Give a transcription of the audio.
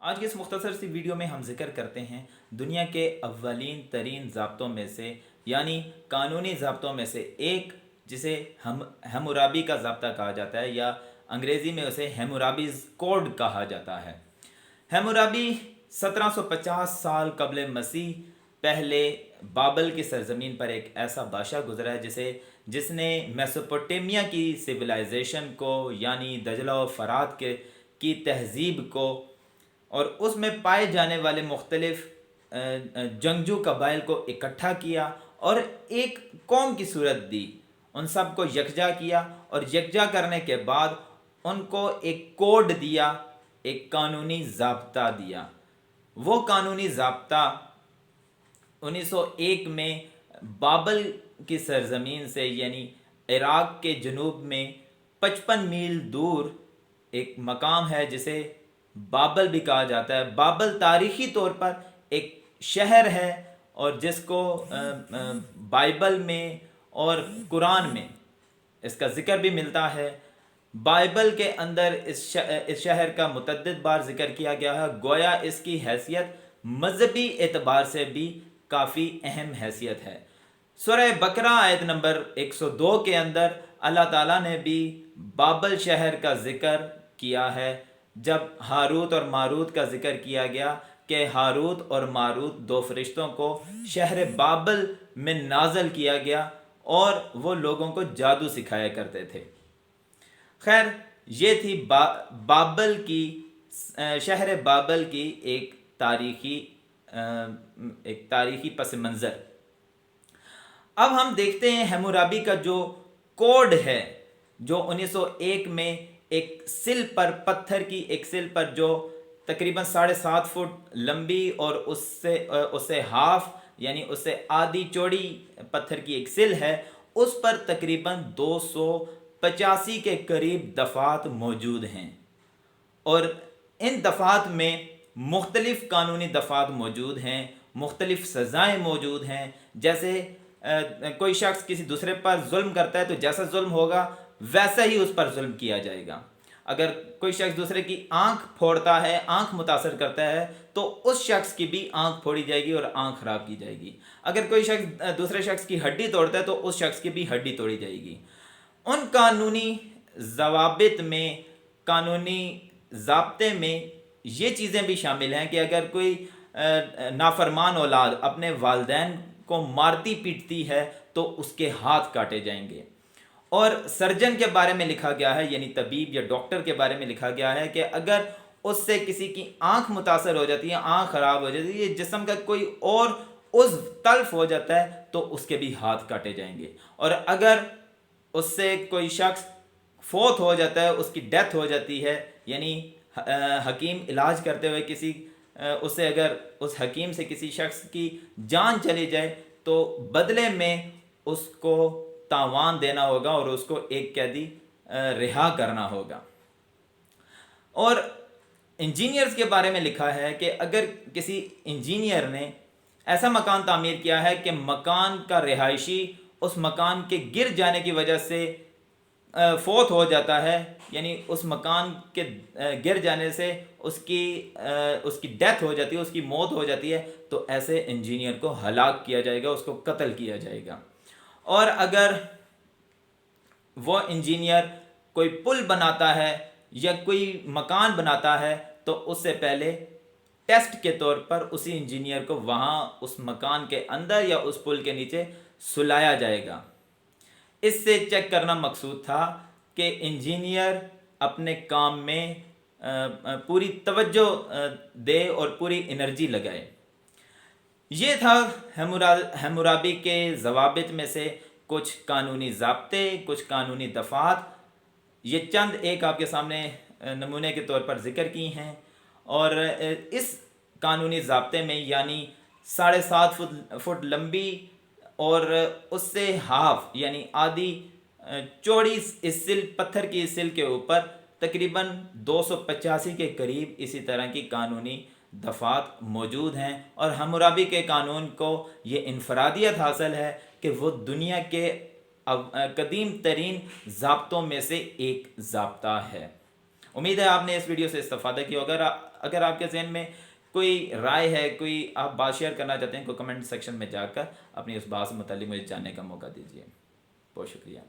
آج کی اس مختصر سی ویڈیو میں ہم ذکر کرتے ہیں دنیا کے اولین ترین ضابطوں میں سے یعنی قانونی ضابطوں میں سے ایک جسے ہمورابی کا ضابطہ کہا جاتا ہے یا انگریزی میں اسے ہیمورابیز کوڈ کہا جاتا ہے۔ ہیمورابی 1750 سال قبل مسیح پہلے بابل کی سرزمین پر ایک ایسا بادشاہ گزرا ہے جس نے میسوپوٹیمیا کی سویلائزیشن کو یعنی دجلہ و فرات کی تہذیب کو اور اس میں پائے جانے والے مختلف جنگجو قبائل کو اکٹھا کیا اور ایک قوم کی صورت دی، ان سب کو یکجا کیا اور یکجا کرنے کے بعد ان کو ایک کوڈ دیا، ایک قانونی ضابطہ دیا۔ وہ قانونی ضابطہ 1901 میں بابل کی سرزمین سے یعنی عراق کے جنوب میں 55 میل دور ایک مقام ہے جسے بابل بھی کہا جاتا ہے۔ بابل تاریخی طور پر ایک شہر ہے اور جس کو بائبل میں اور قرآن میں اس کا ذکر بھی ملتا ہے۔ بائبل کے اندر اس شہر کا متعدد بار ذکر کیا گیا ہے، گویا اس کی حیثیت مذہبی اعتبار سے بھی کافی اہم حیثیت ہے۔ سورہ بقرہ آیت نمبر 102 کے اندر اللہ تعالیٰ نے بھی بابل شہر کا ذکر کیا ہے جب ہاروت اور ماروت کا ذکر کیا گیا کہ ہاروت اور ماروت دو فرشتوں کو شہر بابل میں نازل کیا گیا اور وہ لوگوں کو جادو سکھایا کرتے تھے۔ خیر، یہ تھی بابل کی شہر بابل کی ایک تاریخی پس منظر۔ اب ہم دیکھتے ہیں ہیمورابی کا جو کوڈ ہے جو 1901 میں ایک سل پر پتھر کی ایک سل پر جو تقریباً 7.5 فٹ لمبی اور اس سے ہاف یعنی اس سے آدھی چوڑی پتھر کی ایک سل ہے، اس پر تقریباً 285 کے قریب دفعات موجود ہیں اور ان دفعات میں مختلف قانونی دفعات موجود ہیں، مختلف سزائیں موجود ہیں۔ جیسے کوئی شخص کسی دوسرے پر ظلم کرتا ہے تو جیسا ظلم ہوگا ویسا ہی اس پر ظلم کیا جائے گا۔ اگر کوئی شخص دوسرے کی آنکھ پھوڑتا ہے، آنکھ متاثر کرتا ہے تو اس شخص کی بھی آنکھ پھوڑی جائے گی اور آنکھ خراب کی جائے گی۔ اگر کوئی شخص دوسرے شخص کی ہڈی توڑتا ہے تو اس شخص کی بھی ہڈی توڑی جائے گی۔ ان قانونی ضوابط میں، قانونی ضابطے میں یہ چیزیں بھی شامل ہیں کہ اگر کوئی نافرمان اولاد اپنے والدین کو مارتی پیٹتی ہے تو اس کے ہاتھ کاٹے جائیں گے۔ اور سرجن کے بارے میں لکھا گیا ہے یعنی طبیب یا ڈاکٹر کے بارے میں لکھا گیا ہے کہ اگر اس سے کسی کی آنکھ متاثر ہو جاتی ہے، آنکھ خراب ہو جاتی ہے، جسم کا کوئی اور عضو تلف ہو جاتا ہے تو اس کے بھی ہاتھ کاٹے جائیں گے۔ اور اگر اس سے کوئی شخص فوت ہو جاتا ہے، اس کی ڈیتھ ہو جاتی ہے، یعنی حکیم علاج کرتے ہوئے اگر اس حکیم سے کسی شخص کی جان چلی جائے تو بدلے میں اس کو تاوان دینا ہوگا اور اس کو ایک قیدی رہا کرنا ہوگا۔ اور انجینئرز کے بارے میں لکھا ہے کہ اگر کسی انجینئر نے ایسا مکان تعمیر کیا ہے کہ مکان کا رہائشی اس مکان کے گر جانے کی وجہ سے فوت ہو جاتا ہے، یعنی اس مکان کے گر جانے سے اس کی ڈیتھ ہو جاتی ہے، اس کی موت ہو جاتی ہے، تو ایسے انجینئر کو ہلاک کیا جائے گا، اس کو قتل کیا جائے گا۔ اور اگر وہ انجینئر کوئی پل بناتا ہے یا کوئی مکان بناتا ہے تو اس سے پہلے ٹیسٹ کے طور پر اسی انجینئر کو وہاں اس مکان کے اندر یا اس پل کے نیچے سلایا جائے گا۔ اس سے چیک کرنا مقصود تھا کہ انجینئر اپنے کام میں پوری توجہ دے اور پوری انرجی لگائے۔ یہ تھا ہیمورابی کے ضوابط میں سے کچھ قانونی ضابطے، کچھ قانونی دفعات۔ یہ چند ایک آپ کے سامنے نمونے کے طور پر ذکر کی ہیں، اور اس قانونی ضابطے میں یعنی 7.5 فٹ لمبی اور اس سے ہاف یعنی آدھی چوڑی اس سل پتھر کی سل کے اوپر تقریباً 285 کے قریب اسی طرح کی قانونی دفعات موجود ہیں۔ اور ہمورابی کے قانون کو یہ انفرادیت حاصل ہے کہ وہ دنیا کے قدیم ترین ضابطوں میں سے ایک ضابطہ ہے۔ امید ہے آپ نے اس ویڈیو سے استفادہ کیا. اگر آپ کے ذہن میں کوئی رائے ہے، کوئی آپ بات شیئر کرنا چاہتے ہیں، کوئی کمنٹ سیکشن میں جا کر اپنی اس بات سے متعلق مجھے جاننے کا موقع دیجیے. بہت شکریہ.